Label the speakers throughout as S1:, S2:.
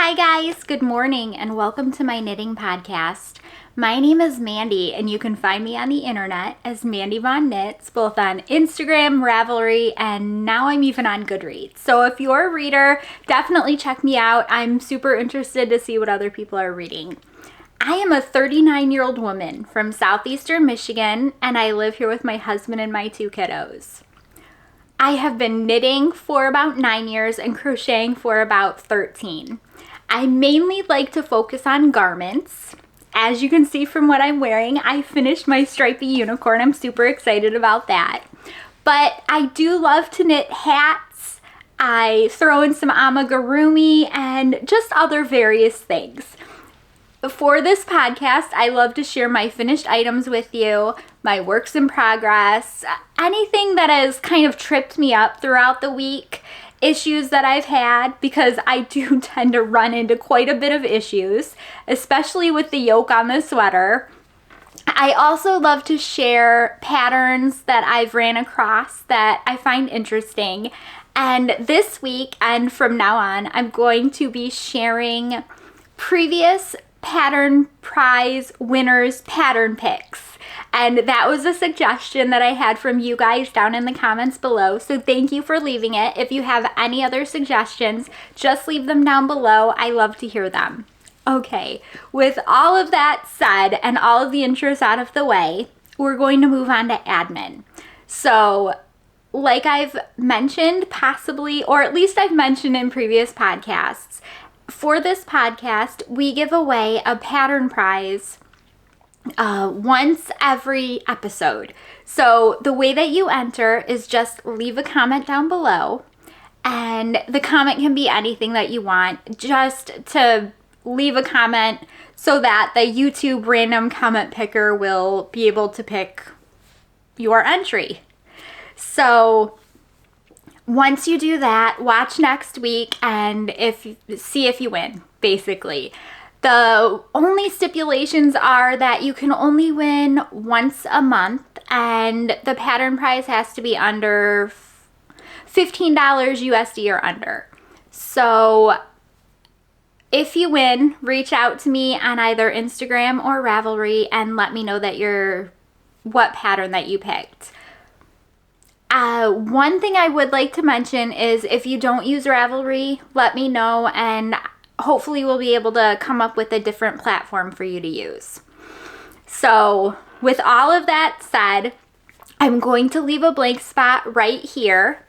S1: Hi guys, good morning and welcome to my knitting podcast. My name is Mandy and you can find me on the internet as Mandy Von Knits, both on Instagram, Ravelry, and now I'm even on Goodreads. So if you're a reader, definitely check me out. I'm super interested to see what other people are reading. I am a 39-year-old woman from southeastern Michigan and I live here with my husband and my 2 kiddos. I have been knitting for about 9 years and crocheting for about 13. I mainly like to focus on garments. As you can see from what I'm wearing, I finished my Stripy Unicorn. I'm super excited about that. But I do love to knit hats. I throw in some amigurumi and just other various things. For this podcast, I love to share my finished items with you, my works in progress, anything that has kind of tripped me up throughout the week, issues that I've had, because I do tend to run into quite a bit of issues, especially with the yoke on the sweater. I also love to share patterns that I've ran across that I find interesting. And this week and from now on, I'm going to be sharing previous pattern prize winners pattern picks. And that was a suggestion that I had from you guys down in the comments below. So thank you for leaving it. If you have any other suggestions, just leave them down below. I love to hear them. Okay, with all of that said and all of the intros out of the way, we're going to move on to admin. So like I've mentioned possibly, or at least I've mentioned in previous podcasts, for this podcast, we give away a pattern prize once every episode. So the way that you enter is just leave a comment down below, and the comment can be anything that you want, just to leave a comment so that the YouTube random comment picker will be able to pick your entry. So once you do that, watch next week and see if you win, basically. The only stipulations are that you can only win once a month and the pattern prize has to be under $15 USD or under. So if you win, reach out to me on either Instagram or Ravelry and let me know that what pattern that you picked. One thing I would like to mention is if you don't use Ravelry, let me know and hopefully we'll be able to come up with a different platform for you to use. So with all of that said, I'm going to leave a blank spot right here.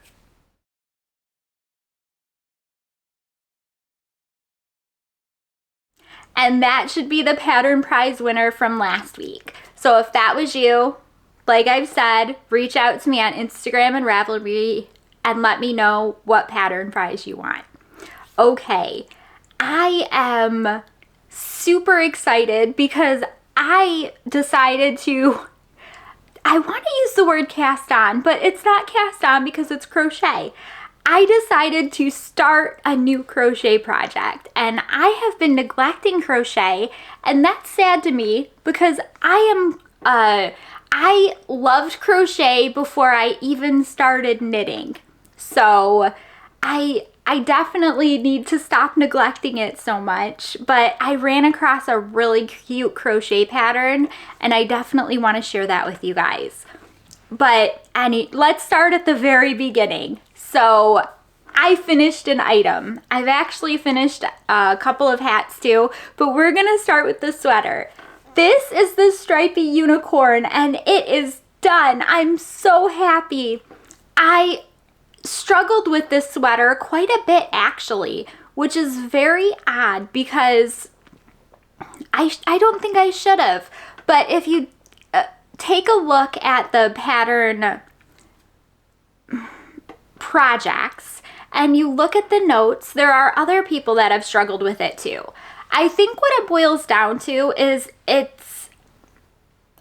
S1: And that should be the pattern prize winner from last week. So if that was you, like I've said, reach out to me on Instagram and Ravelry and let me know what pattern prize you want. Okay, I am super excited because I decided I want to use the word cast on, but it's not cast on because it's crochet. I decided to start a new crochet project and I have been neglecting crochet, and that's sad to me because I loved crochet before I even started knitting. So I definitely need to stop neglecting it so much, but I ran across a really cute crochet pattern and I definitely want to share that with you guys. But let's start at the very beginning. So I finished an item. I've actually finished a couple of hats too, but we're gonna start with the sweater. This is the Stripy Unicorn and it is done. I'm so happy. I struggled with this sweater quite a bit actually, which is very odd because I don't think I should have. But if you take a look at the pattern projects and you look at the notes, there are other people that have struggled with it too. I think what it boils down to is it's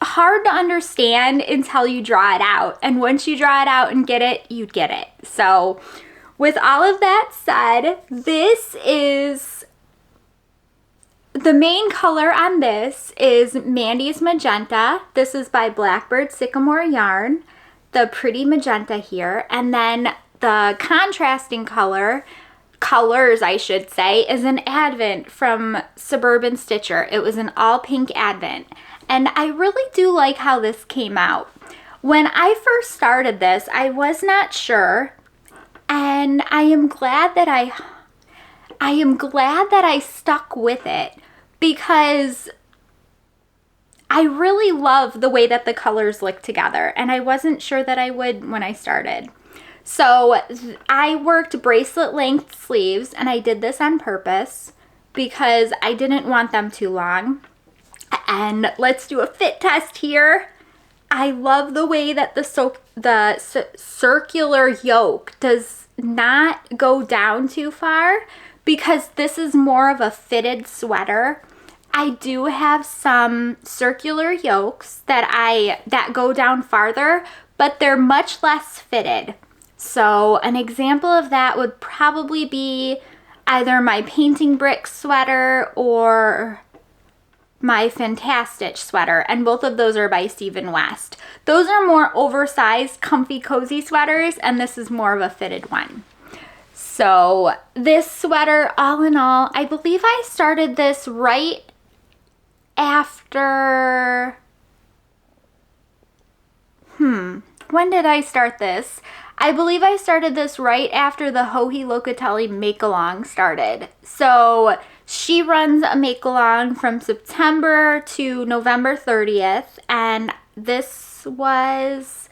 S1: hard to understand until you draw it out. And once you draw it out and get it, you get it. So with all of that said, this is the main color on this is Mandy's Magenta. This is by Blackbird Sycamore Yarn, the pretty magenta here. And then the contrasting color colors, I should say, is an advent from Suburban Stitcher. It was an all pink advent, and I really do like how this came out. When I first started this, I was not sure, and I am glad that I stuck with it, because I really love the way that the colors look together, and I wasn't sure that I would when I started. So I worked bracelet length sleeves, and I did this on purpose because I didn't want them too long. And let's do a fit test here. I love the way that the circular yoke does not go down too far, because this is more of a fitted sweater. I do have some circular yokes that go down farther, but they're much less fitted. So an example of that would probably be either my Painting Brick sweater or my Fantastic sweater, and both of those are by Stephen West. Those are more oversized, comfy, cozy sweaters, and this is more of a fitted one. So this sweater, all in all, I believe I started this right after, when did I start this? I believe I started this right after the Joji Locatelli make-along started. So she runs a make-along from September to November 30th, and this was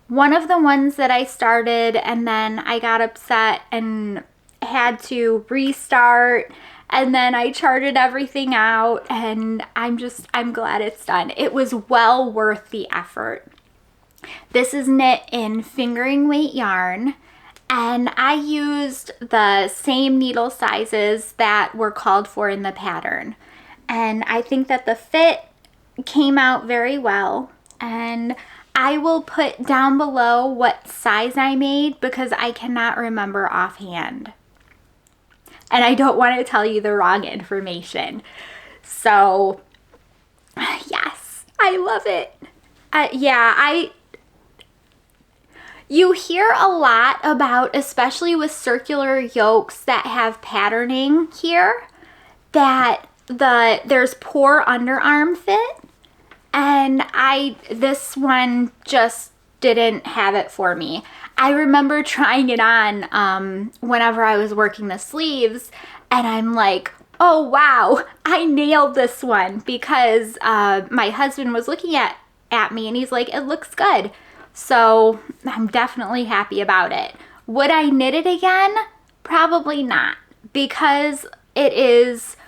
S1: one of the ones that I started, and then I got upset and had to restart, and then I charted everything out, and I'm glad it's done. It was well worth the effort. This is knit in fingering weight yarn, and I used the same needle sizes that were called for in the pattern. And I think that the fit came out very well, and I will put down below what size I made because I cannot remember offhand. And I don't want to tell you the wrong information. So, yes, I love it. You hear a lot about, especially with circular yokes that have patterning here, that there's poor underarm fit, and this one just didn't have it for me. I remember trying it on whenever I was working the sleeves, and I'm like, oh wow, I nailed this one, because my husband was looking at me and he's like, it looks good. So I'm definitely happy about it. Would I knit it again? Probably not, because it is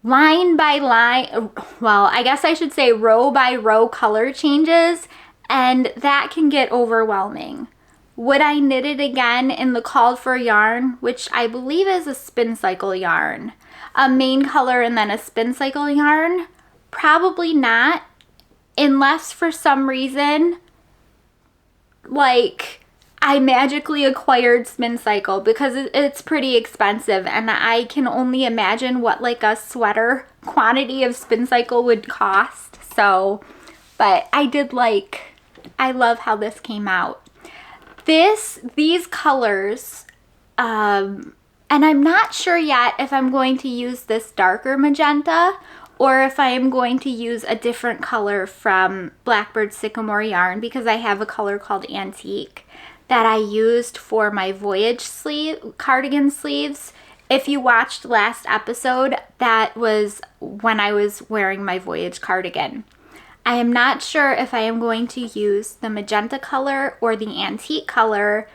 S1: line by line, well, I guess I should say row by row color changes, and that can get overwhelming. Would I knit it again in the called for yarn, which I believe is a spin cycle yarn? A main color and then a spin cycle yarn? Probably not, unless for some reason, like, I magically acquired spin cycle, because it's pretty expensive, and I can only imagine what like a sweater quantity of spin cycle would cost. So, but I love how this came out. These colors, and I'm not sure yet if I'm going to use this darker magenta or if I am going to use a different color from Blackbird Sycamore yarn, because I have a color called Antique that I used for my Voyage cardigan sleeves. If you watched last episode, that was when I was wearing my Voyage cardigan. I am not sure if I am going to use the magenta color or the antique color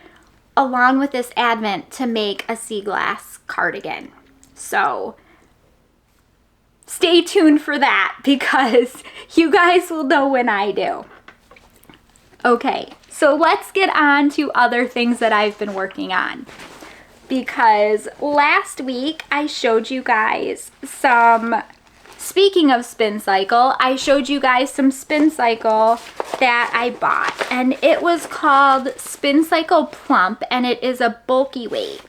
S1: along with this advent to make a sea glass cardigan. So stay tuned for that, because you guys will know when I do. Okay, so let's get on to other things that I've been working on, because last week I showed you guys speaking of spin cycle, I showed you guys some spin cycle that I bought, and it was called Spin Cycle Plump, and it is a bulky weight.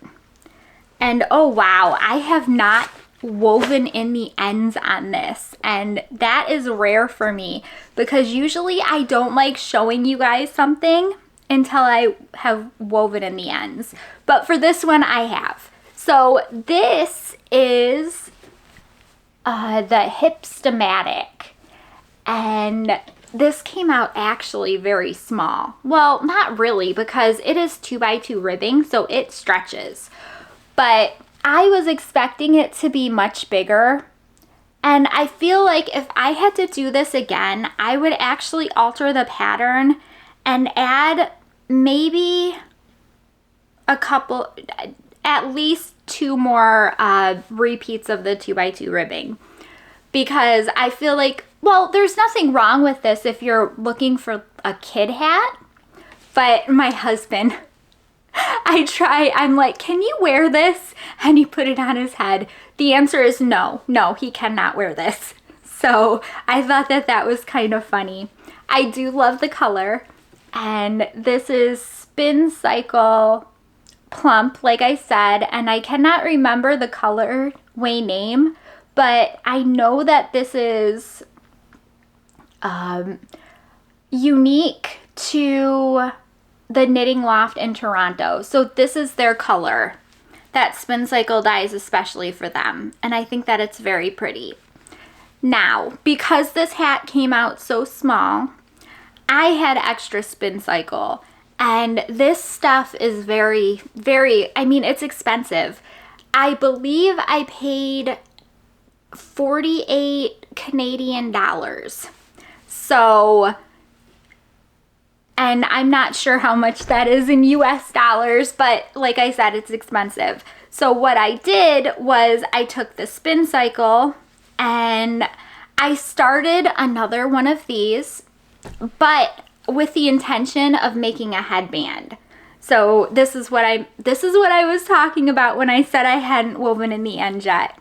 S1: And oh wow, I have not woven in the ends on this, and that is rare for me, because usually I don't like showing you guys something until I have woven in the ends, but for this one I have. So this is the Hipstamatic, and this came out actually very small. Well, not really, because it is 2x2 ribbing, so it stretches. But I was expecting it to be much bigger. And I feel like if I had to do this again, I would actually alter the pattern and add maybe a couple, at least 2 more repeats of the 2x2 ribbing. Because I feel like, well, there's nothing wrong with this if you're looking for a kid hat. But my husband, I'm like, can you wear this? And he put it on his head. The answer is no, he cannot wear this. So I thought that that was kind of funny. I do love the color. And this is Spin Cycle Plump, like I said. And I cannot remember the colorway name, but I know that this is unique to the Knitting Loft in Toronto. So this is their color that Spin Cycle dyes especially for them. And I think that it's very pretty. Now, because this hat came out so small, I had extra Spin Cycle. And this stuff is very, very, I mean, it's expensive. I believe I paid 48 Canadian dollars. So, and I'm not sure how much that is in US dollars, but like I said, it's expensive. So what I did was I took the Spin Cycle and I started another one of these, but with the intention of making a headband. So this is what I was talking about when I said I hadn't woven in the end yet.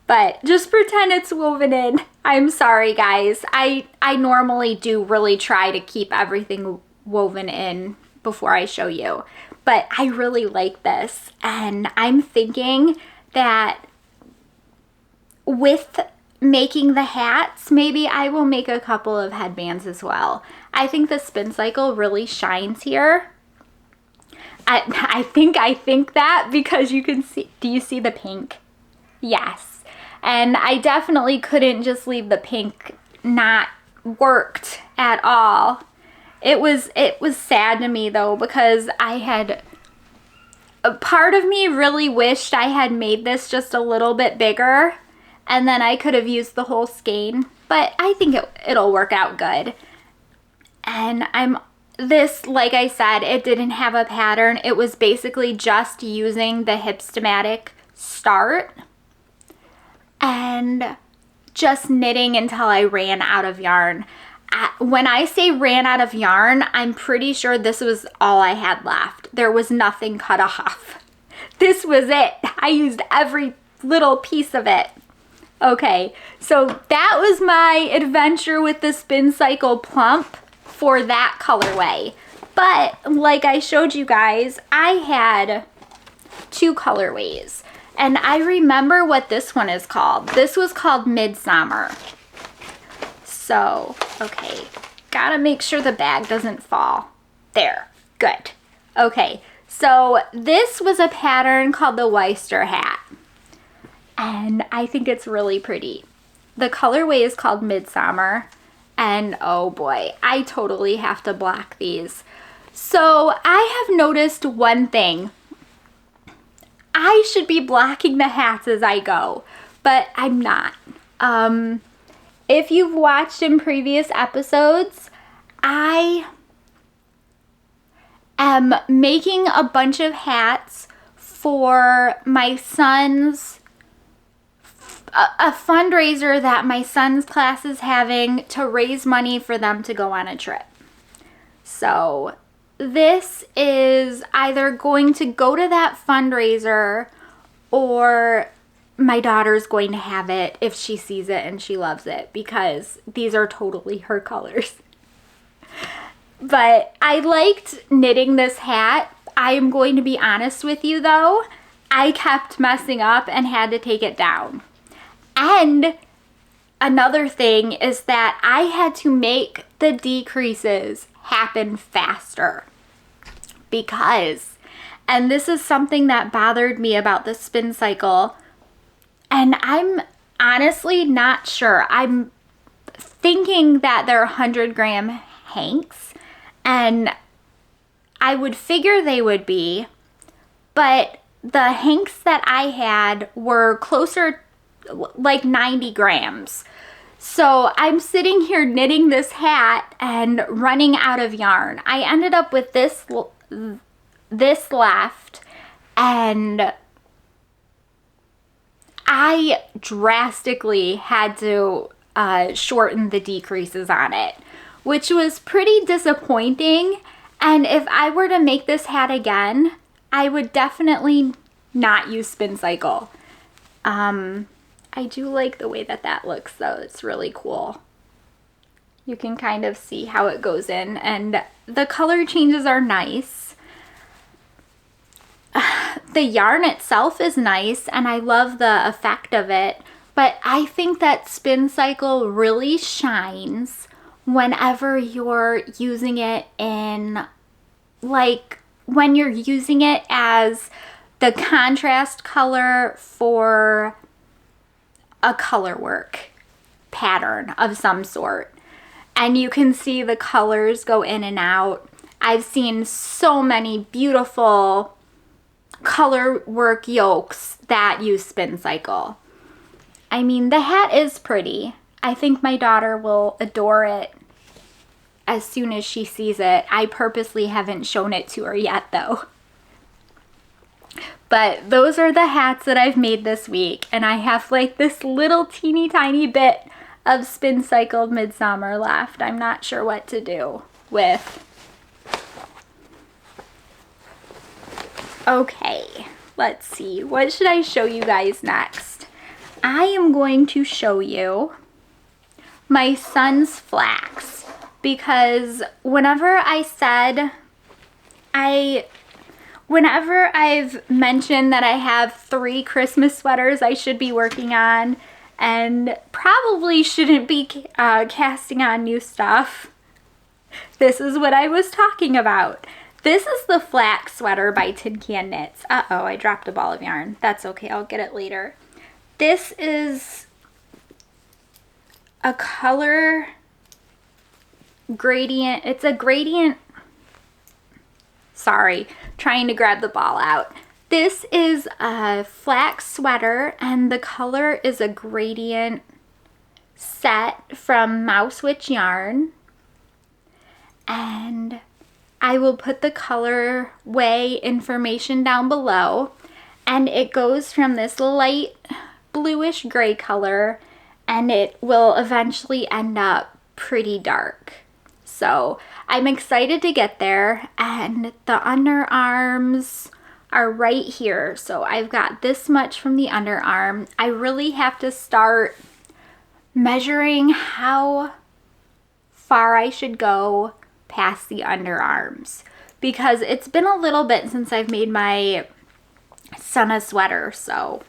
S1: But just pretend it's woven in. I'm sorry, guys. I normally do really try to keep everything woven in before I show you. But I really like this. And I'm thinking that with making the hats, maybe I will make a couple of headbands as well. I think the Spin Cycle really shines here. I think that because you can see, do you see the pink? Yes. And I definitely couldn't just leave the pink not worked at all. It was sad to me though, because a part of me really wished I had made this just a little bit bigger, and then I could have used the whole skein, but I think it'll work out good. And this, like I said, it didn't have a pattern. It was basically just using the Hipstamatic start and just knitting until I ran out of yarn. When I say ran out of yarn, I'm pretty sure this was all I had left. There was nothing cut off. This was it. I used every little piece of it. Okay, so that was my adventure with the Spin Cycle Plump for that colorway. But like I showed you guys, I had 2 colorways. And I remember what this one is called. This was called Midsummer. So, okay, gotta make sure the bag doesn't fall. There, good. Okay, so this was a pattern called the Wister hat. And I think it's really pretty. The colorway is called Midsummer. And oh boy, I totally have to block these. So I have noticed one thing. I should be blocking the hats as I go, but I'm not. If you've watched in previous episodes, I am making a bunch of hats for my son's, a fundraiser that my son's class is having to raise money for them to go on a trip. So this is either going to go to that fundraiser or my daughter's going to have it if she sees it and she loves it, because these are totally her colors. But I liked knitting this hat. I am going to be honest with you though, I kept messing up and had to take it down. And another thing is that I had to make the decreases happen faster, because And this is something that bothered me about the spin cycle. And I'm honestly not sure. I'm thinking that they're 100-gram hanks, and I would figure they would be, but the hanks that I had were closer, like 90 grams. So I'm sitting here knitting this hat and running out of yarn. I ended up with this left, and I drastically had to shorten the decreases on it, which was pretty disappointing. And if I were to make this hat again, I would definitely not use spin cycle. I do like the way that that looks though. It's really cool. You can kind of see how it goes in, and the color changes are nice. The yarn itself is nice, and I love the effect of it, but I think that spin cycle really shines whenever you're using it in, like, when you're using it as the contrast color for a color work pattern of some sort. And you can see the colors go in and out. I've seen so many beautiful color work yokes that use spin cycle. I mean, the hat is pretty. I think my daughter will adore it as soon as she sees it. I purposely haven't shown it to her yet though. But those are the hats that I've made this week, and I have like this little teeny tiny bit of spin cycled midsummer left. I'm not sure what to do with. Okay, let's see. What should I show you guys next? I am going to show you my son's flax, because whenever I've mentioned that I have 3 Christmas sweaters I should be working on and probably shouldn't be casting on new stuff, this is what I was talking about. This is the Flax sweater by Tin Can Knits. Uh-oh, I dropped a ball of yarn. That's okay, I'll get it later. This is a color gradient. It's a gradient. Sorry, trying to grab the ball out. This is a flax sweater, and the color is a gradient set from Mouse Witch yarn. And I will put the colorway information down below. And it goes from this light bluish gray color, and it will eventually end up pretty dark. So I'm excited to get there, and the underarms are right here. So I've got this much from the underarm. I really have to start measuring how far I should go past the underarms, because it's been a little bit since I've made my son a sweater, so.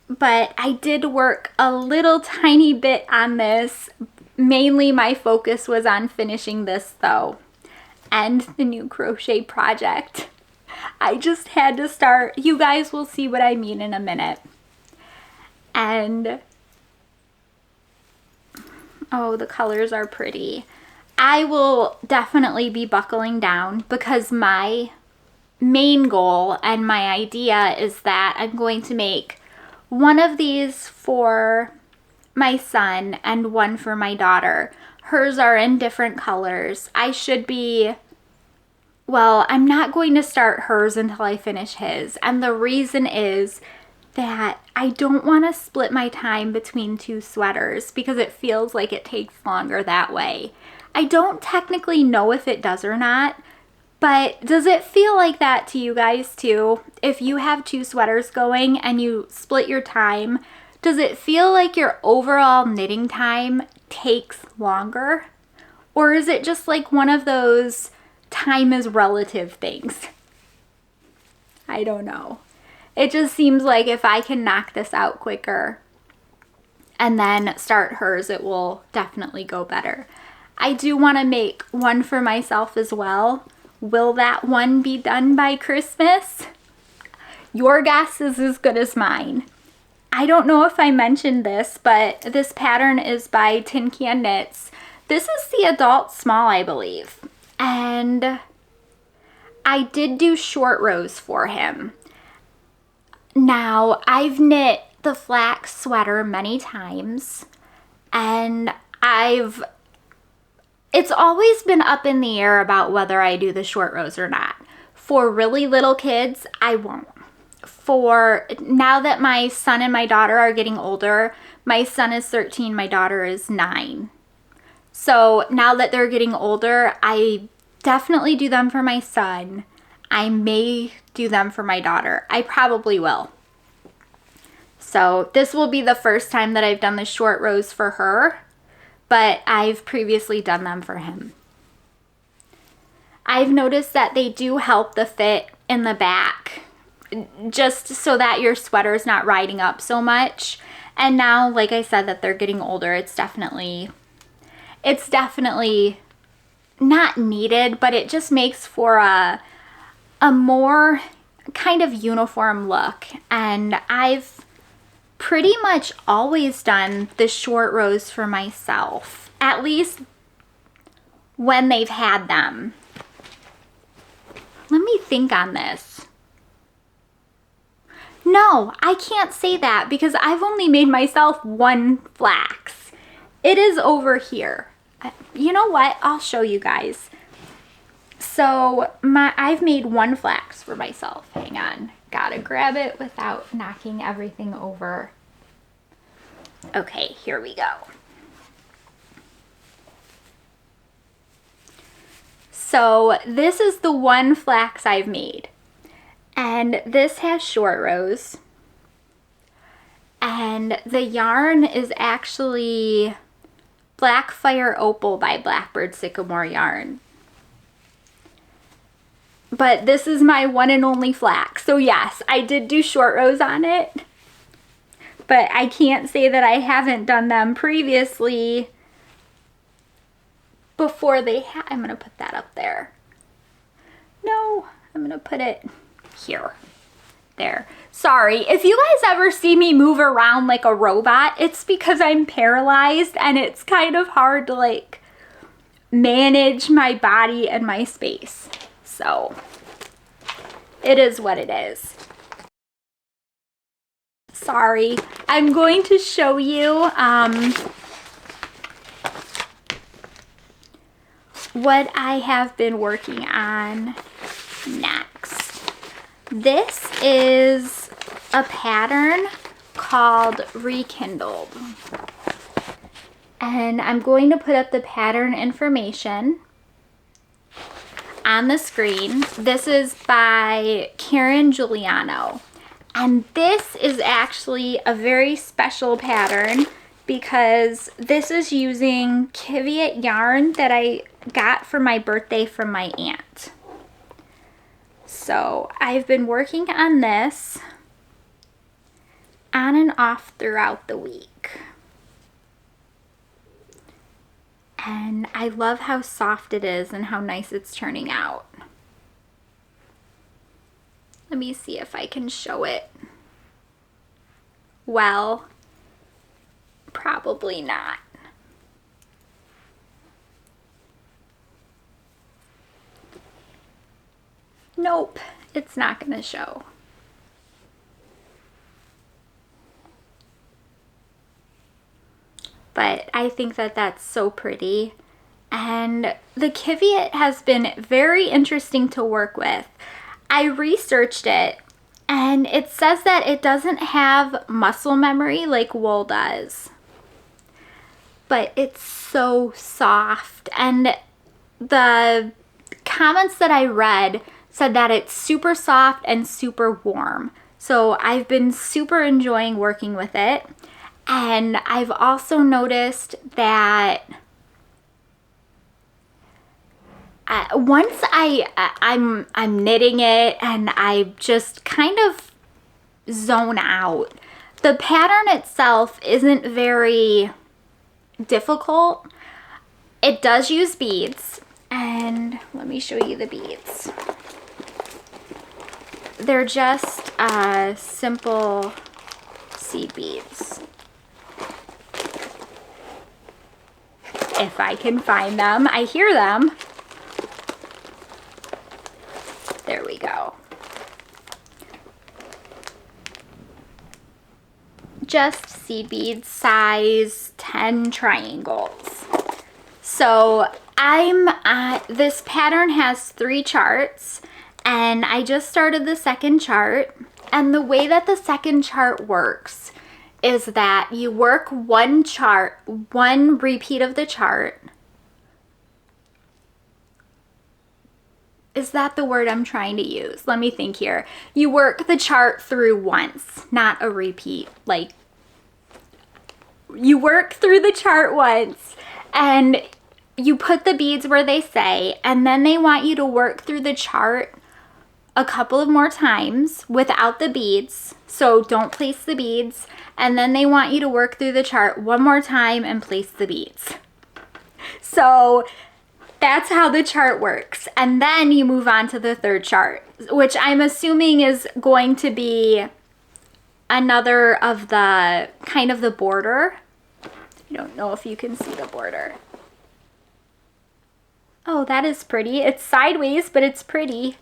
S1: But I did work a little tiny bit on this. Mainly my focus was on finishing this though, and the new crochet project. I just had to start. You guys will see what I mean in a minute. And oh, the colors are pretty. I will definitely be buckling down, because my main goal and my idea is that I'm going to make one of these for my son and one for my daughter. Hers are in different colors. I should be, well, I'm not going to start hers until I finish his. And the reason is that I don't want to split my time between 2 sweaters, because it feels like it takes longer that way. I don't technically know if it does or not, but does it feel like that to you guys too? If you have 2 sweaters going and you split your time, does it feel like your overall knitting time takes longer? Or is it just like one of those time is relative things? I don't know. It just seems like if I can knock this out quicker and then start hers, it will definitely go better. I do want to make one for myself as well, Will that one be done by Christmas? Your guess is as good as mine. I don't know if I mentioned this, but this pattern is by Tin Can Knits. This is the adult small, I believe. And I did do short rows for him. Now, I've knit the Flax sweater many times, and it's always been up in the air about whether I do the short rows or not. For really little kids, I won't. For now that my son and my daughter are getting older, my son is 13, my daughter is 9. So now that they're getting older, I definitely do them for my son. I may do them for my daughter. I probably will. So this will be the first time that I've done the short rows for her, but I've previously done them for him. I've noticed that they do help the fit in the back, just so that your sweater is not riding up so much. And now, like I said, that they're getting older, it's definitely not needed, but it just makes for a more kind of uniform look. And I've pretty much always done the short rows for myself, at least when they've had them. Let me think on this. No, I can't say that because I've only made myself one flax. It is over here. You know what? I'll show you guys. So I've made one flax for myself. Hang on. Gotta grab it without knocking everything over. Okay, here we go. So this is the one flax I've made. And this has short rows. And the yarn is actually Black Fire Opal by Blackbird Sycamore Yarn. But this is my one and only flax. So yes, I did do short rows on it. But I can't say that I haven't done them previously before they I'm going to put that up there. No, I'm going to put it here. There. Sorry, if you guys ever see me move around like a robot, it's because I'm paralyzed and it's kind of hard to like manage my body and my space. So it is what it is. Sorry, I'm going to show you what I have been working on next. This is a pattern called Rekindled. And I'm going to put up the pattern information on the screen. This is by Juliano. And this is actually a very special pattern because this is using Kiviot yarn that I got for my birthday from my aunt. So I've been working on this on and off throughout the week. And I love how soft it is and how nice it's turning out. Let me see if I can show it. Well, probably not. Nope, it's not going to show. But I think that that's so pretty. And the Kiviot has been very interesting to work with. I researched it and it says that it doesn't have muscle memory like wool does. But it's so soft, and the comments that I read said that it's super soft and super warm. So I've been super enjoying working with it. And I've also noticed that once I'm knitting it and I just kind of zone out, the pattern itself isn't very difficult. It does use beads, And let me show you the beads. They're just simple seed beads. If I can find them. I hear them. There we go. Just seed beads, size 10 triangles. So this pattern has 3 charts, and I just started the second chart. And the way that the second chart works is that you work one repeat of the chart. Is that the word I'm trying to use? Let me think here. You work the chart through once, not a repeat. Like, you work through the chart once and you put the beads where they say, and then they want you to work through the chart a couple of more times without the beads. So don't place the beads. And then they want you to work through the chart one more time and place the beads. So that's how the chart works. And then you move on to the third chart, which I'm assuming is going to be another of the kind of the border. I don't know if you can see the border. Oh, that is pretty. It's sideways, but it's pretty.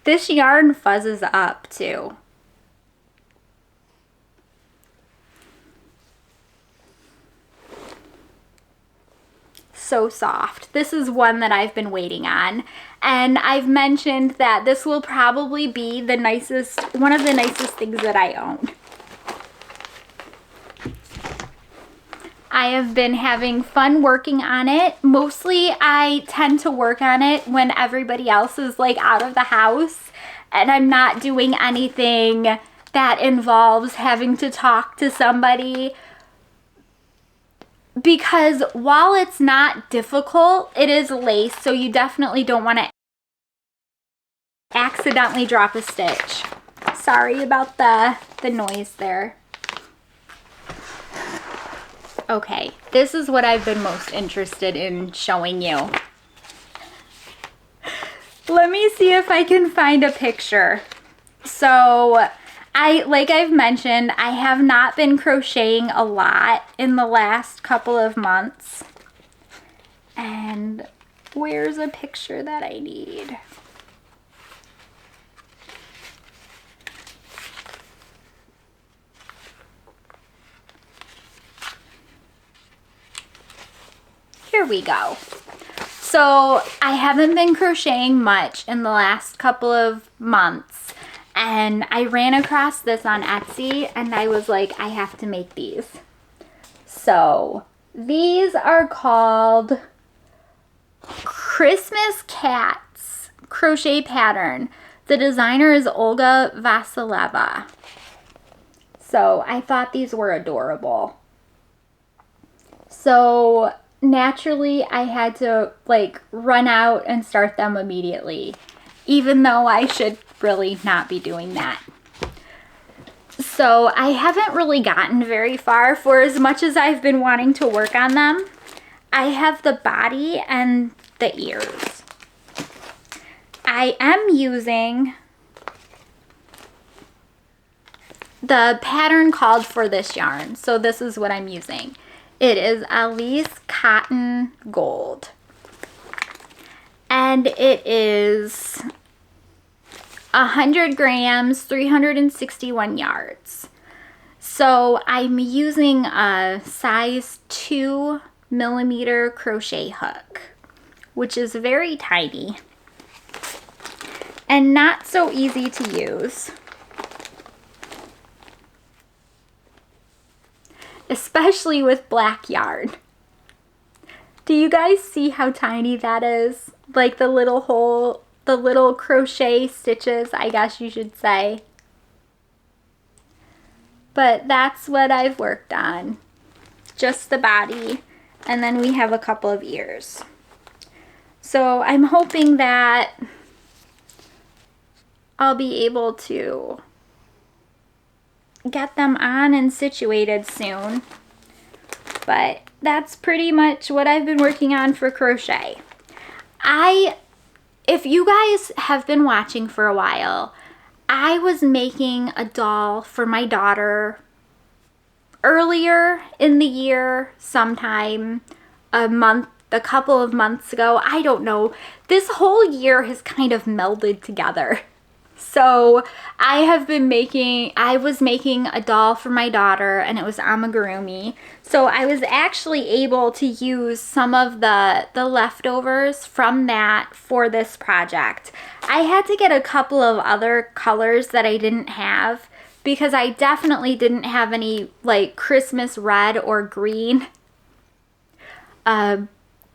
S1: This yarn fuzzes up too. So soft. This is one that I've been waiting on, and I've mentioned that this will probably be the nicest, one of the nicest things that I own. I have been having fun working on it. Mostly I tend to work on it when everybody else is like out of the house and I'm not doing anything that involves having to talk to somebody. Because while it's not difficult, it is lace, so you definitely don't want to accidentally drop a stitch. Sorry about the noise there. Okay, this is what I've been most interested in showing you. Let me see if I can find a picture. So like I've mentioned, I have not been crocheting a lot in the last couple of months. And where's a picture that I need? Here we go. So I haven't been crocheting much in the last couple of months, and I ran across this on Etsy and I was like, I have to make these. So these are called Christmas Cats crochet pattern. The designer is Olga Vasileva. So I thought these were adorable. So naturally I had to like run out and start them immediately, even though I should really not be doing that. So I haven't really gotten very far for as much as I've been wanting to work on them. I have the body and the ears. I am using the pattern called for this yarn, so this is what I'm using. It is Alice Cotton Gold. And it is 100 grams, 361 yards. So I'm using a size 2mm crochet hook, which is very tiny and not so easy to use. Especially with black yarn. Do you guys see how tiny that is? Like the little hole, the little crochet stitches, I guess you should say. But that's what I've worked on. Just the body, and then we have a couple of ears. So I'm hoping that I'll be able to get them on and situated soon. But that's pretty much what I've been working on for crochet. If you guys have been watching for a while, I was making a doll for my daughter earlier in the year, sometime a couple of months ago. I don't know. This whole year has kind of melded together. So I was making a doll for my daughter, and it was amigurumi. So I was actually able to use some of the leftovers from that for this project. I had to get a couple of other colors that I didn't have because I definitely didn't have any like Christmas red or green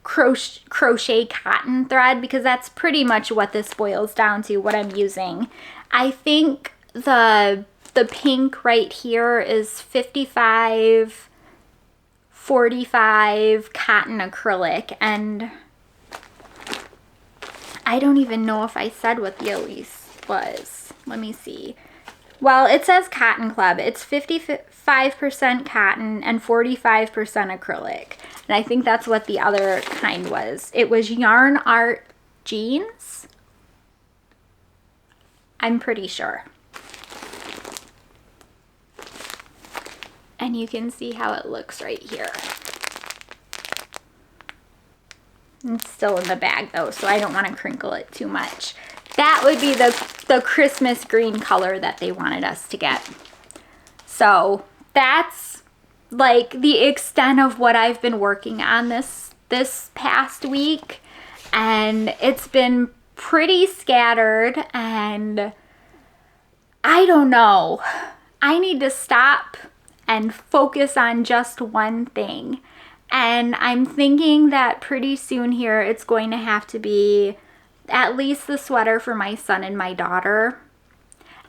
S1: crochet cotton thread, because that's pretty much what this boils down to, what I'm using. I think the pink right here is 55 45 cotton acrylic, and I don't even know if I said what the Elise was. Let me see. Well, it says Cotton Club. It's 55% cotton and 45% acrylic. And I think that's what the other kind was. It was Yarn Art Jeans. I'm pretty sure. And you can see how it looks right here. It's still in the bag though, so I don't want to crinkle it too much. That would be the Christmas green color that they wanted us to get. So that's like the extent of what I've been working on this past week. And it's been pretty scattered, and I don't know. I need to stop and focus on just one thing. And I'm thinking that pretty soon here it's going to have to be at least the sweater for my son and my daughter.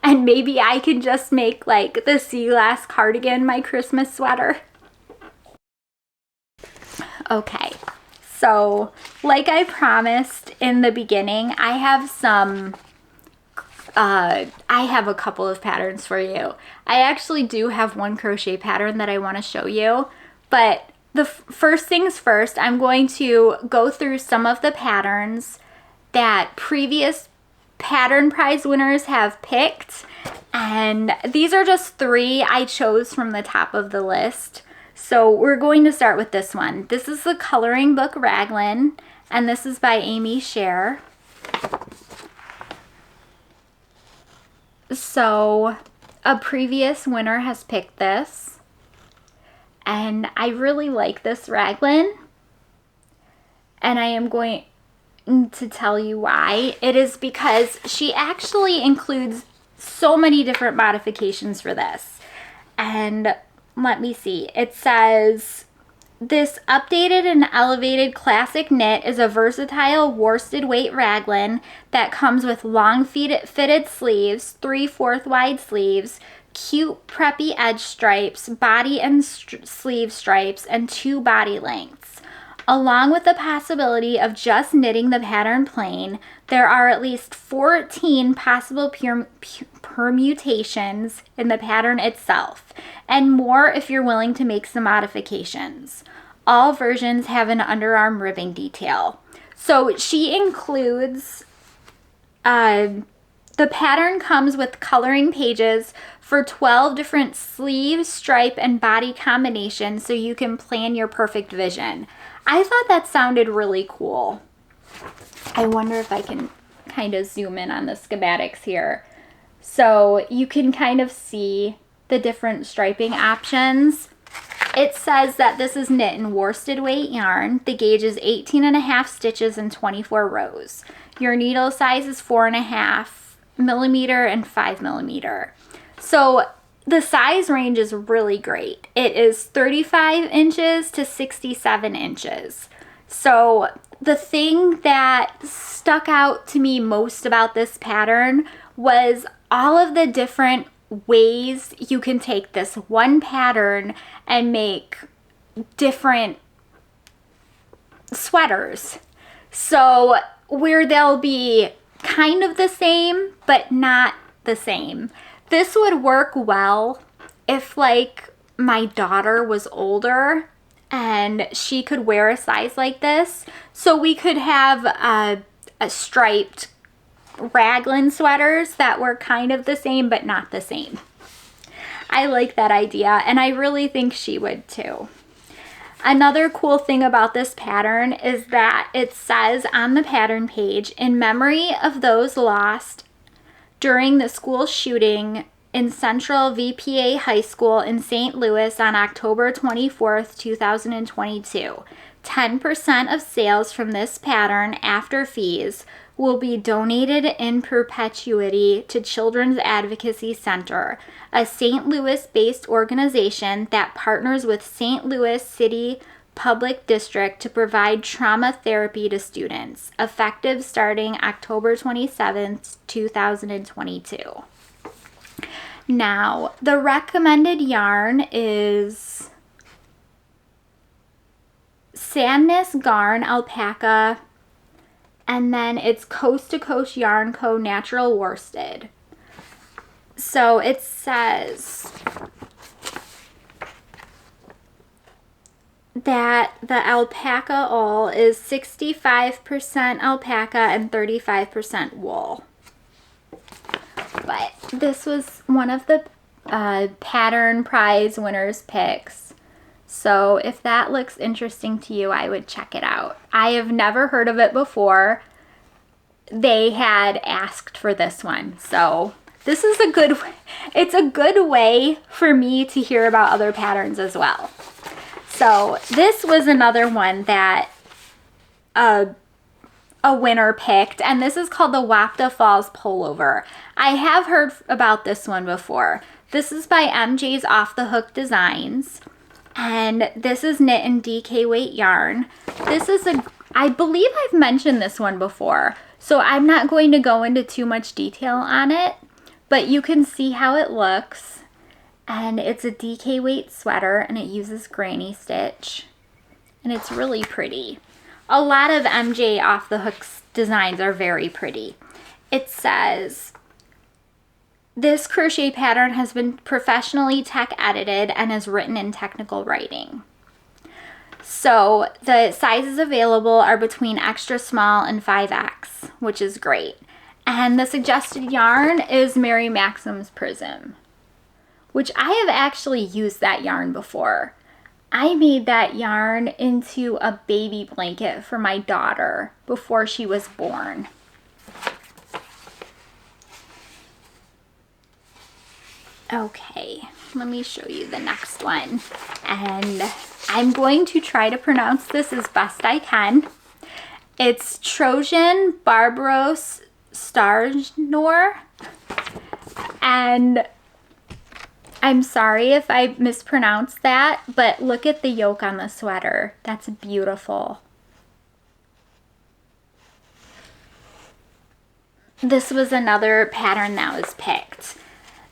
S1: And maybe I can just make like the sea glass cardigan my Christmas sweater. Okay, so like I promised in the beginning, I have a couple of patterns for you. I actually do have one crochet pattern that I want to show you, but the first things first, I'm going to go through some of the patterns that previous pattern prize winners have picked, and these are just 3 I chose from the top of the list. So we're going to start with this one. This is the coloring book Raglan, and this is by Amy Sher. So a previous winner has picked this, and I really like this Raglan, and I am going to tell you why. It is because she actually includes so many different modifications for this. And let me see. It says, this updated and elevated classic knit is a versatile worsted weight raglan that comes with long fitted sleeves, 3/4 wide sleeves, cute preppy edge stripes, body and sleeve stripes, and 2 body lengths. Along with the possibility of just knitting the pattern plain, there are at least 14 possible permutations in the pattern itself, and more if you're willing to make some modifications. All versions have an underarm ribbing detail. So she includes, the pattern comes with coloring pages for 12 different sleeve, stripe, and body combinations so you can plan your perfect vision. I thought that sounded really cool. I wonder if I can kind of zoom in on the schematics here. So you can kind of see the different striping options. It says that this is knit in worsted weight yarn. The gauge is 18.5 stitches and 24 rows. Your needle size is 4.5 millimeter and 5 millimeter. So the size range is really great. It is 35 inches to 67 inches. So the thing that stuck out to me most about this pattern was all of the different ways you can take this one pattern and make different sweaters. So where they'll be kind of the same, but not the same. This would work well if like my daughter was older and she could wear a size like this, so we could have a striped raglan sweaters that were kind of the same but not the same. I like that idea, and I really think she would too. Another cool thing about this pattern is that it says on the pattern page, in memory of those lost during the school shooting in Central VPA High School in St. Louis on October 24th, 2022. 10% of sales from this pattern after fees will be donated in perpetuity to Children's Advocacy Center, a St. Louis-based organization that partners with St. Louis City Public District to provide trauma therapy to students, effective starting October 27th, 2022. Now, the recommended yarn is Sandnes Garn Alpaca, and then it's Coast to Coast Yarn Co. Natural Worsted. So it says that the alpaca wool is 65% alpaca and 35% wool. But this was one of the pattern prize winners picks. So if that looks interesting to you, I would check it out. I have never heard of it before. They had asked for this one. So this is it's a good way for me to hear about other patterns as well. So this was another one that a winner picked, and this is called the Wapta Falls Pullover. I have heard about this one before. This is by MJ's Off the Hook Designs, and this is knit in DK weight yarn. This is I believe I've mentioned this one before, so I'm not going to go into too much detail on it, but you can see how it looks. And it's a DK weight sweater, and it uses granny stitch, and it's really pretty. A lot of MJ Off the Hook's designs are very pretty. It says, this crochet pattern has been professionally tech edited and is written in technical writing. So the sizes available are between extra small and 5X, which is great. And the suggested yarn is Mary Maxim's Prism, which I have actually used that yarn before. I made that yarn into a baby blanket for my daughter before she was born. Okay, let me show you the next one. And I'm going to try to pronounce this as best I can. It's Tröjan Barbros stjärnor. And I'm sorry if I mispronounced that, but look at the yoke on the sweater. That's beautiful. This was another pattern that was picked.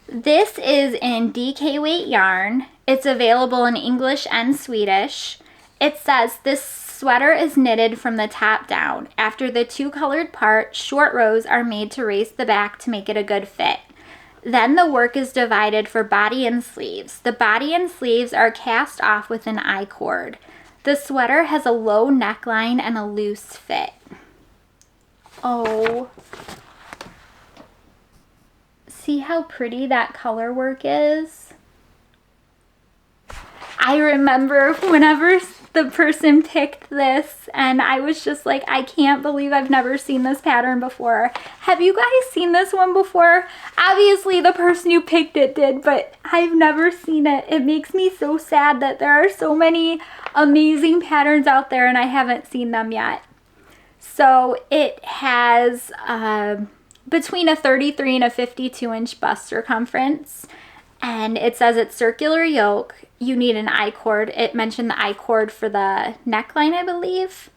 S1: This is in DK weight yarn. It's available in English and Swedish. It says this sweater is knitted from the top down. After the two colored part, short rows are made to raise the back to make it a good fit. Then the work is divided for body and sleeves. The body and sleeves are cast off with an I-cord. The sweater has a low neckline and a loose fit. Oh, see how pretty that color work is? I remember whenever the person picked this, and I was just like, I can't believe I've never seen this pattern before. Have you guys seen this one before? Obviously the person who picked it did, but I've never seen it. It makes me so sad that there are so many amazing patterns out there and I haven't seen them yet. So it has between a 33 and a 52-inch bust circumference, and it says it's circular yoke. You need an I-cord. It mentioned the I-cord for the neckline, I believe.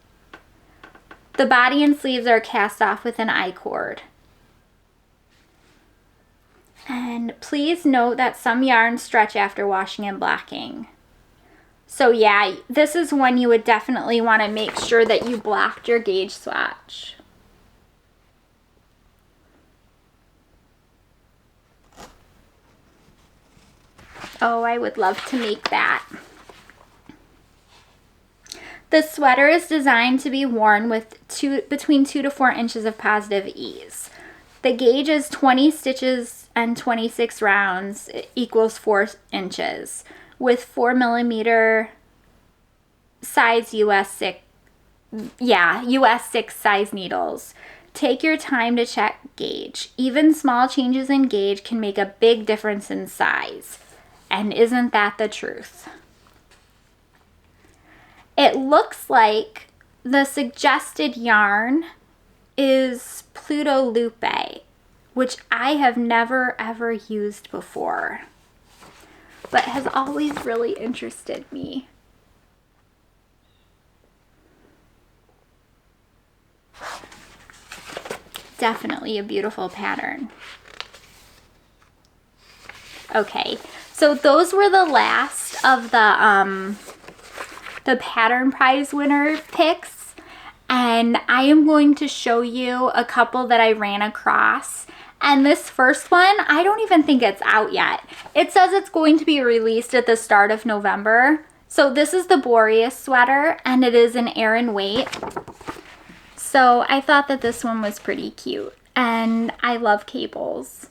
S1: The body and sleeves are cast off with an I-cord. And please note that some yarns stretch after washing and blocking. So yeah, this is one you would definitely want to make sure that you blocked your gauge swatch. Oh, I would love to make that. The sweater is designed to be worn with between 2 to 4 inches of positive ease. The gauge is 20 stitches and 26 rounds equals 4 inches with 4mm size US 6 size needles. Take your time to check gauge. Even small changes in gauge can make a big difference in size. And isn't that the truth? It looks like the suggested yarn is Pluto Lupe, which I have never ever used before, but has always really interested me. Definitely a beautiful pattern. Okay, so those were the last of the pattern prize winner picks, and I am going to show you a couple that I ran across. And this first one, I don't even think it's out yet. It says it's going to be released at the start of November. So this is the Boreas sweater, and it is an Aran weight. So I thought that this one was pretty cute, and I love cables.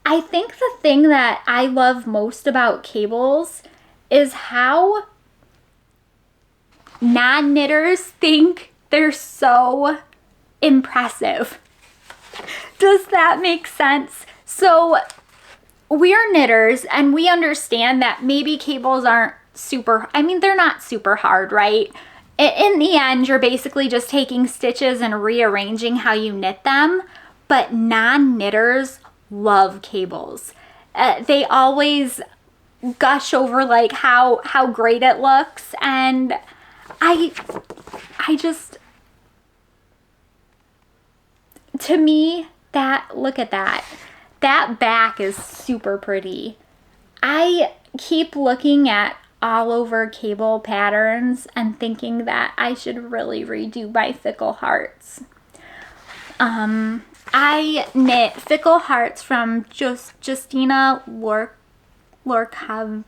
S1: I think the thing that I love most about cables is how non-knitters think they're so impressive. Does that make sense? So we're knitters and we understand that maybe cables aren't super, I mean, they're not super hard, right? In the end, you're basically just taking stitches and rearranging how you knit them, but non-knitters love cables. They always gush over like how great it looks, and I just, to me, look at that. That back is super pretty. I keep looking at all over cable patterns and thinking that I should really redo my Fickle Hearts. I knit Fickle Hearts from Justyna Lorkowska.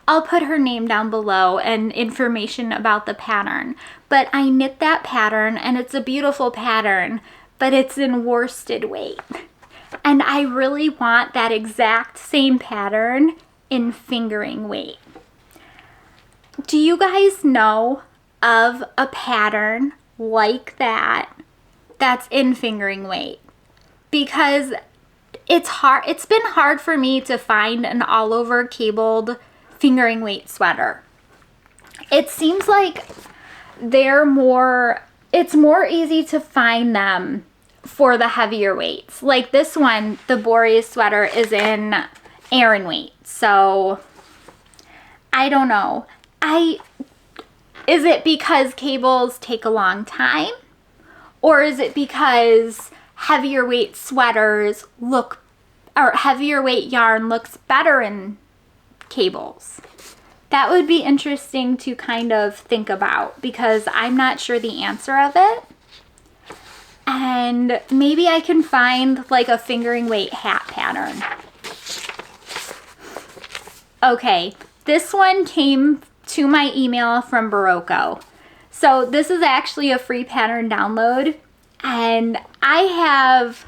S1: I'll put her name down below and information about the pattern. But I knit that pattern and it's a beautiful pattern, but it's in worsted weight. And I really want that exact same pattern in fingering weight. Do you guys know of a pattern like that that's in fingering weight? Because it's been hard for me to find an all over cabled fingering weight sweater. It seems like it's more easy to find them for the heavier weights. Like this one, the Boreas sweater is in Aran weight. So I don't know. Is it because cables take a long time? Or is it because heavier weight sweaters heavier weight yarn looks better in cables? That would be interesting to kind of think about because I'm not sure the answer of it. And maybe I can find like a fingering weight hat pattern. Okay, this one came to my email from Barocco. So this is actually a free pattern download, and I have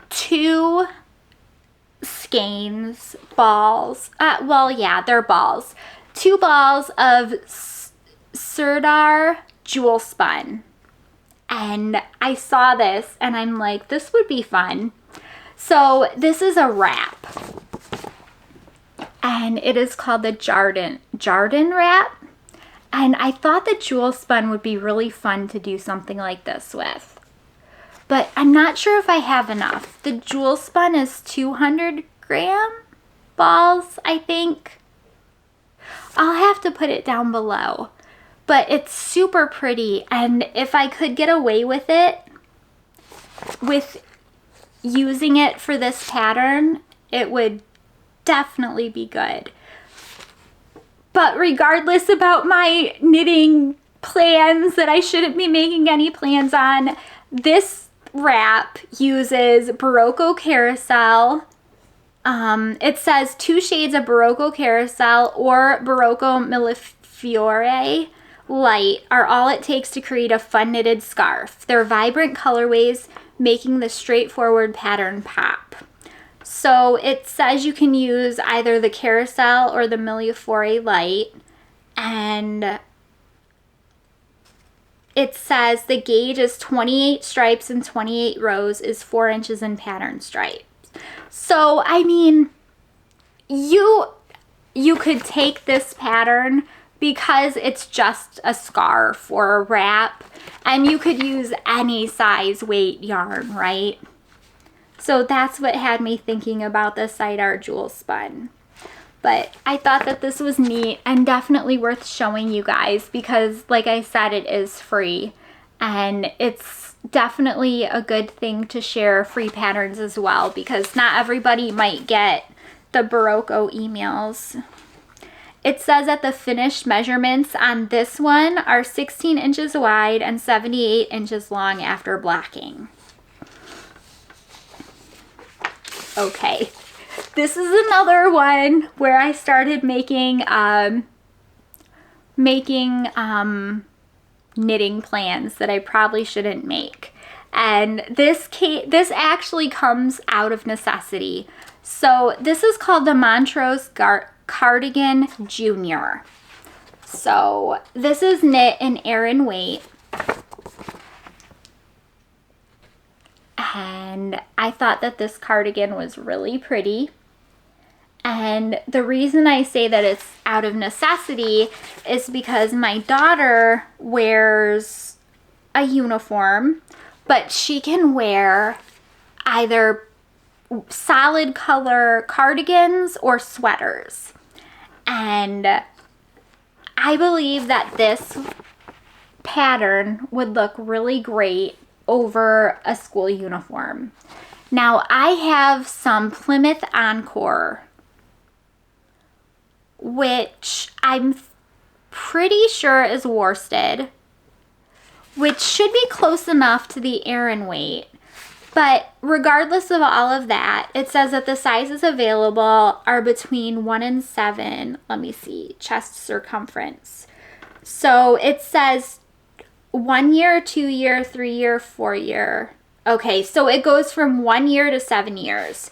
S1: 2 skeins, balls. Well, yeah, they're balls. 2 balls of Serdar jewel spun. And I saw this and I'm like, this would be fun. So this is a wrap. And it is called the Jardin wrap. And I thought the jewel spun would be really fun to do something like this with. But I'm not sure if I have enough. The jewel spun is 200 gram balls, I think. I'll have to put it down below. But it's super pretty, and if I could get away with it, with using it for this pattern, it would definitely be good. But regardless about my knitting plans that I shouldn't be making any plans on, this wrap uses Barocco Carousel It says 2 shades of Barocco Carousel or Barocco Millefiore Light are all it takes to create a fun knitted scarf. They're vibrant colorways, making the straightforward pattern pop. So it says you can use either the Carousel or the Millefiore Light, and it says the gauge is 28 stripes and 28 rows is 4 inches in pattern stripes. So, I mean, you could take this pattern because it's just a scarf or a wrap, and you could use any size weight yarn, right? So that's what had me thinking about the side art jewel spun. But I thought that this was neat and definitely worth showing you guys because, like I said, it is free. And it's definitely a good thing to share free patterns as well because not everybody might get the Barocco emails. It says that the finished measurements on this one are 16 inches wide and 78 inches long after blocking. Okay. This is another one where I started making knitting plans that I probably shouldn't make. And this actually comes out of necessity. So this is called the Montrose Cardigan Junior. So this is knit in Aran weight. And I thought that this cardigan was really pretty. And the reason I say that it's out of necessity is because my daughter wears a uniform, but she can wear either solid color cardigans or sweaters. And I believe that this pattern would look really great over a school uniform. Now I have some Plymouth Encore, which I'm pretty sure is worsted, which should be close enough to the Aran weight. But regardless of all of that, it says that the sizes available are between 1 and 7. Let me see, chest circumference. So it says 1 year, 2 year, 3 year, 4 year. Okay, so it goes from 1 year to 7 years.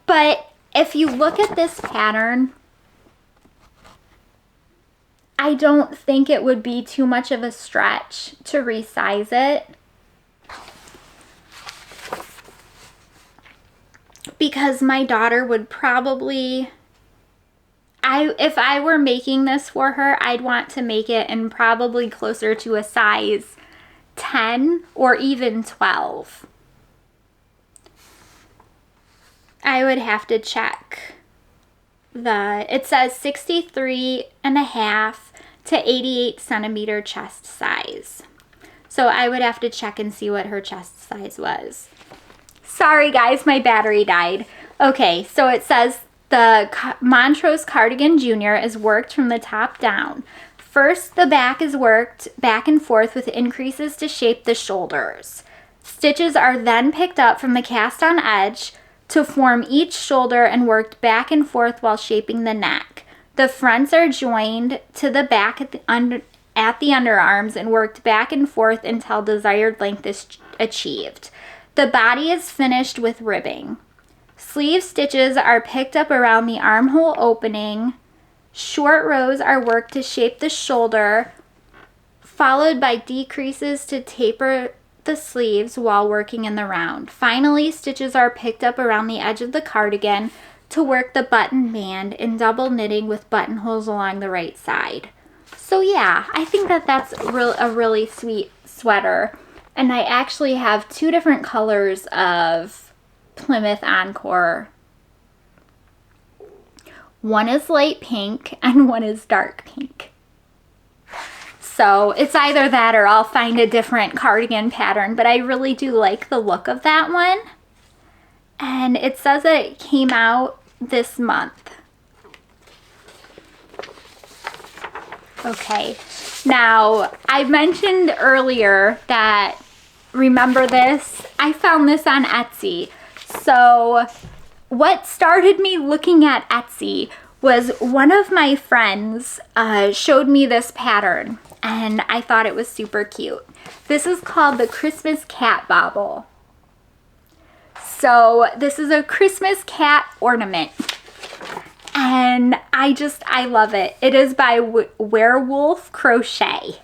S1: But if you look at this pattern, I don't think it would be too much of a stretch to resize it. Because my daughter would probably, if I were making this for her, I'd want to make it in probably closer to a size 10 or even 12. I would have to check it says 63 and a half to 88 centimeter chest size. So I would have to check and see what her chest size was. Sorry guys, my battery died. Okay, so it says the Montrose Cardigan Junior is worked from the top down. First, the back is worked back and forth with increases to shape the shoulders. Stitches are then picked up from the cast on edge to form each shoulder and worked back and forth while shaping the neck. The fronts are joined to the back at the underarms and worked back and forth until desired length is achieved. The body is finished with ribbing. Sleeve stitches are picked up around the armhole opening. Short rows are worked to shape the shoulder, followed by decreases to taper the sleeves while working in the round. Finally, stitches are picked up around the edge of the cardigan to work the button band in double knitting with buttonholes along the right side. So yeah, I think that that's a really sweet sweater. And I actually have 2 different colors of Plymouth Encore. One is light pink and one is dark pink. So it's either that or I'll find a different cardigan pattern, but I really do like the look of that one. And it says that it came out this month. Okay, now I mentioned earlier that, remember this? I found this on Etsy. So what started me looking at Etsy was one of my friends showed me this pattern, and I thought it was super cute. This is called the Christmas Cat Bauble. So this is a Christmas cat ornament, and I love it. It is by Werewolf Crochet.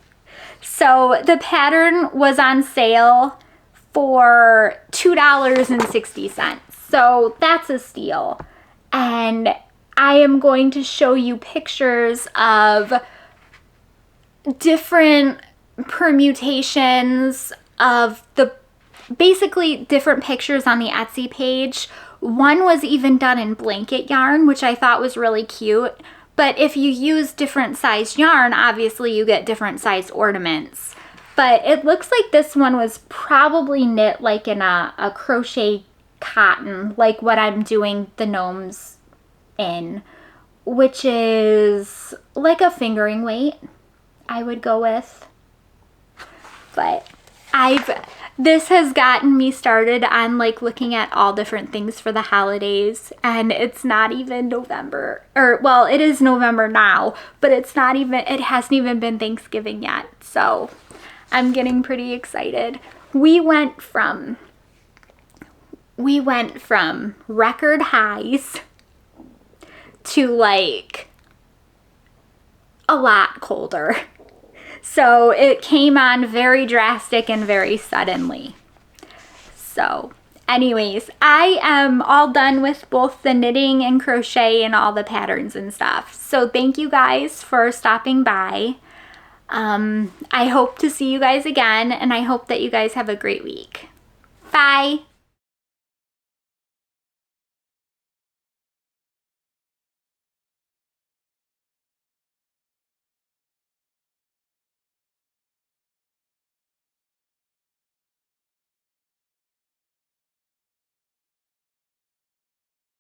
S1: So the pattern was on sale for $2.60. So that's a steal. And I am going to show you pictures of different permutations of basically different pictures on the Etsy page. One was even done in blanket yarn, which I thought was really cute. But if you use different size yarn, obviously you get different size ornaments. But it looks like this one was probably knit like in a crochet cotton, like what I'm doing the gnomes in, which is like a fingering weight, I would go with. But this has gotten me started on like looking at all different things for the holidays, and it's not even November, or well, it is November now, but it hasn't even been Thanksgiving yet. So I'm getting pretty excited. We went from record highs to like a lot colder. So it came on very drastic and very suddenly. So anyways, I am all done with both the knitting and crochet and all the patterns and stuff. So thank you guys for stopping by. I hope to see you guys again, and I hope that you guys have a great week. Bye.